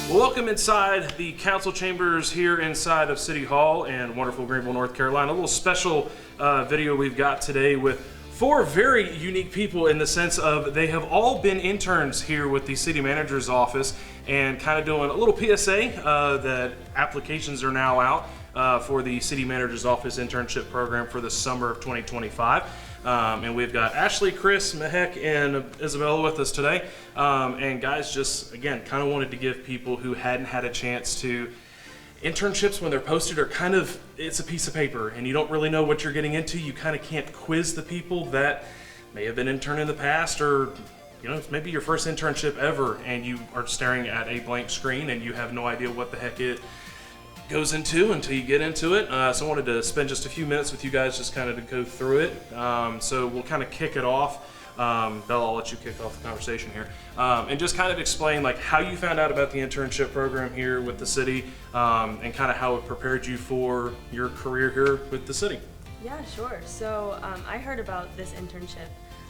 Well, welcome inside the council chambers here inside of City Hall in wonderful Greenville, North Carolina. A little special video we've got today with four very unique people in the sense of they have all been interns here with the city manager's office and kind of doing a little PSA that applications are now out for the city manager's office internship program for the summer of 2025. And we've got Ashley, Chris, Mehek, and Isabella with us today. And guys, just again, kind of wanted to give people who hadn't had a chance to internships when they're posted are kind of, it's a piece of paper and you don't really know what you're getting into. You kind of can't quiz the people that may have been intern in the past, or you know, it's maybe your first internship ever and you are staring at a blank screen and you have no idea what the heck it goes into until you get into it. So I wanted to spend just a few minutes with you guys just kind of to go through it. So we'll kind of kick it off. Bella, I'll let you kick off the conversation here. And just kind of explain like how you found out about the internship program here with the city, and kind of how it prepared you for your career here with the city. Yeah, sure. So I heard about this internship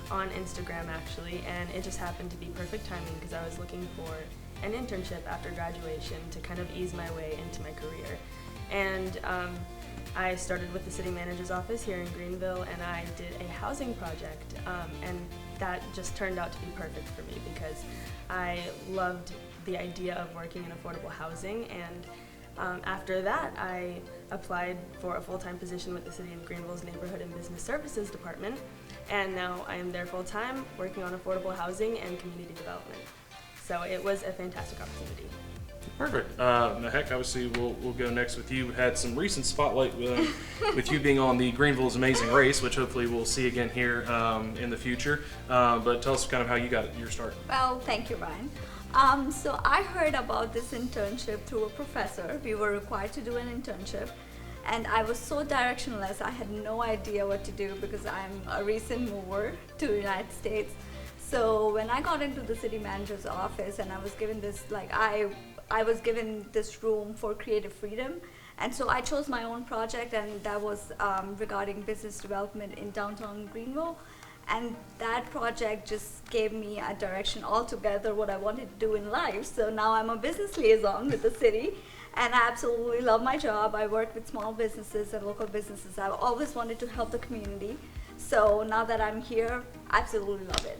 on Instagram actually, and it just happened to be perfect timing because I was looking for an internship after graduation to kind of ease my way into my career. And I started with the city manager's office here in Greenville, and I did a housing project, and that just turned out to be perfect for me because I loved the idea of working in affordable housing. And after that, I applied for a full-time position with the City of Greenville's Neighborhood and Business Services Department, and now I am there full-time working on affordable housing and community development. So it was a fantastic opportunity. Perfect. Heck, obviously we'll go next with you. We had some recent spotlight with you being on the Greenville's Amazing Race, which hopefully we'll see again here in the future. But tell us kind of how you got your start. Well, thank you, Ryan. So I heard about this internship through a professor. We were required to do an internship, and I was so directionless. I had no idea what to do because I'm a recent mover to the United States. So when I got into the city manager's office and I was given this, I was given this room for creative freedom, and so I chose my own project, and that was regarding business development in downtown Greenville. And that project just gave me a direction altogether what I wanted to do in life. So now I'm a business liaison with the city, and I absolutely love my job. I work with small businesses and local businesses. I've always wanted to help the community. So now that I'm here, I absolutely love it.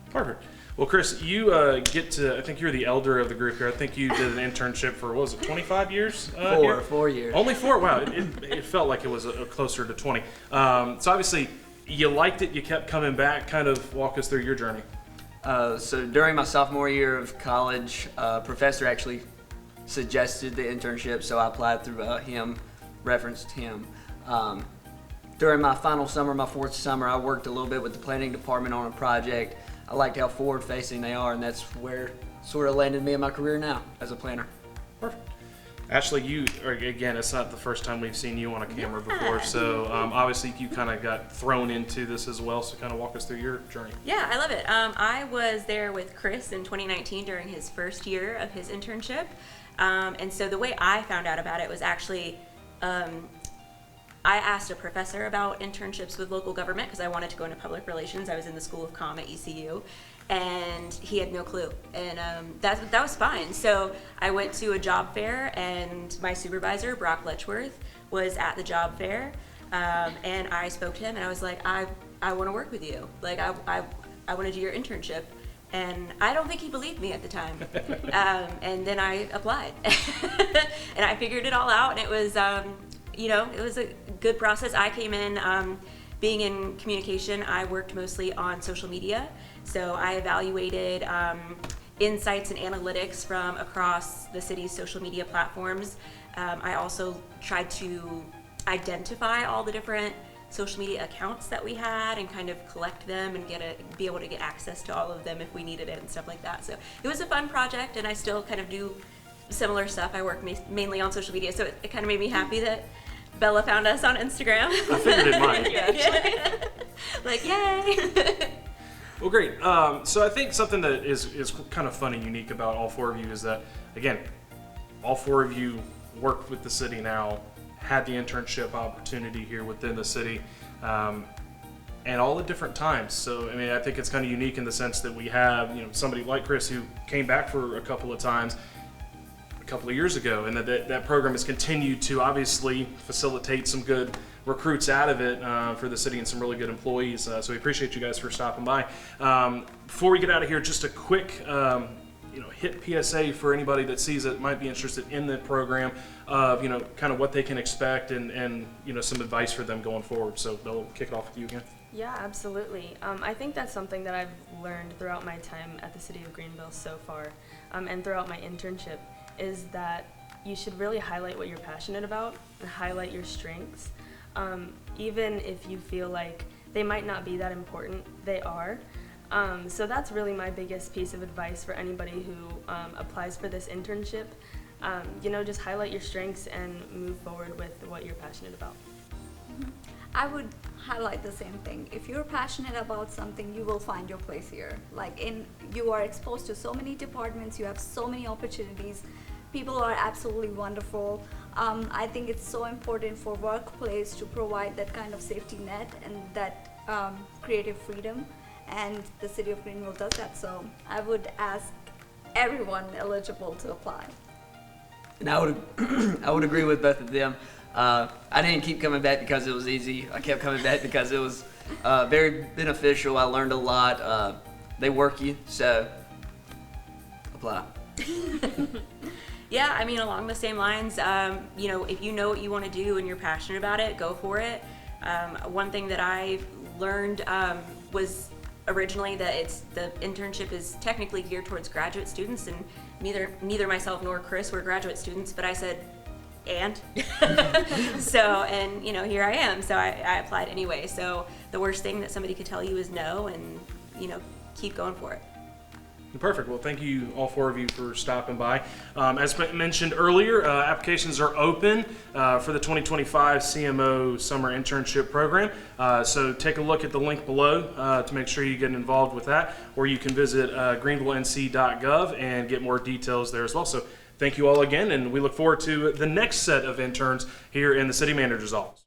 Perfect. Well, Chris, you get to, I think you're the elder of the group here. I think you did an internship for, what was it, 25 years? 4 years. Only 4? Wow, it felt like it was closer to 20. So obviously, you liked it, you kept coming back. Kind of walk us through your journey. So during my sophomore year of college, a professor actually suggested the internship, so I applied through him, referenced him. During my final summer, my fourth summer, I worked a little bit with the planning department on a project. I liked how forward-facing they are, and that's where sort of landed me in my career now as a planner. Perfect. Ashley, you, again, it's not the first time we've seen you on a camera before, so obviously you kind of got thrown into this as well, so kind of walk us through your journey. Yeah, I love it. I was there with Chris in 2019 during his first year of his internship, and so the way I found out about it was actually I asked a professor about internships with local government because I wanted to go into public relations. I was in the School of Comm at ECU, and he had no clue, and that was fine. So I went to a job fair, and my supervisor, Brock Letchworth, was at the job fair, and I spoke to him, and I was like, I want to work with you. Like, I want to do your internship. And I don't think he believed me at the time. And then I applied, and I figured it all out, and it was, it was a good process. I came in, being in communication, I worked mostly on social media. So I evaluated insights and analytics from across the city's social media platforms. I also tried to identify all the different social media accounts that we had and kind of collect them and be able to get access to all of them if we needed it and stuff like that. So it was a fun project, and I still kind of do similar stuff. I work mainly on social media, so it kind of made me happy that Bella found us on Instagram. I figured it might. Yeah. Like, yay! Well, great. So I think something that is kind of fun and unique about all four of you is that, again, all four of you work with the city now, had the internship opportunity here within the city, and all at different times. So, I mean, I think it's kind of unique in the sense that we have, somebody like Chris who came back for a couple of times, a couple of years ago, and that program has continued to obviously facilitate some good recruits out of it for the city and some really good employees. So we appreciate you guys for stopping by. Before we get out of here, just a quick hit PSA for anybody that sees it might be interested in the program of kind of what they can expect and some advice for them going forward. So they'll kick it off with you again. Yeah, absolutely. I think that's something that I've learned throughout my time at the City of Greenville so far, and throughout my internship, is that you should really highlight what you're passionate about and highlight your strengths. Even if you feel like they might not be that important, they are. So that's really my biggest piece of advice for anybody who applies for this internship. Just highlight your strengths and move forward with what you're passionate about. I would highlight the same thing. If you're passionate about something, you will find your place here. You are exposed to so many departments, you have so many opportunities. People are absolutely wonderful. I think it's so important for workplace to provide that kind of safety net and that creative freedom, and the City of Greenville does that. So I would ask everyone eligible to apply. And I would agree with both of them. I didn't keep coming back because it was easy. I kept coming back because it was very beneficial. I learned a lot. They work you, so apply. Yeah, I mean, along the same lines, if you know what you want to do and you're passionate about it, go for it. One thing that I learned was originally that the internship is technically geared towards graduate students, and neither myself nor Chris were graduate students, but I said, and here I am. So I applied anyway. So the worst thing that somebody could tell you is no, and keep going for it. Perfect. Well, thank you, all four of you, for stopping by. As mentioned earlier, applications are open for the 2025 CMO Summer Internship Program. So take a look at the link below to make sure you get involved with that, or you can visit greenvillenc.gov and get more details there as well. So thank you all again, and we look forward to the next set of interns here in the City Manager's Office.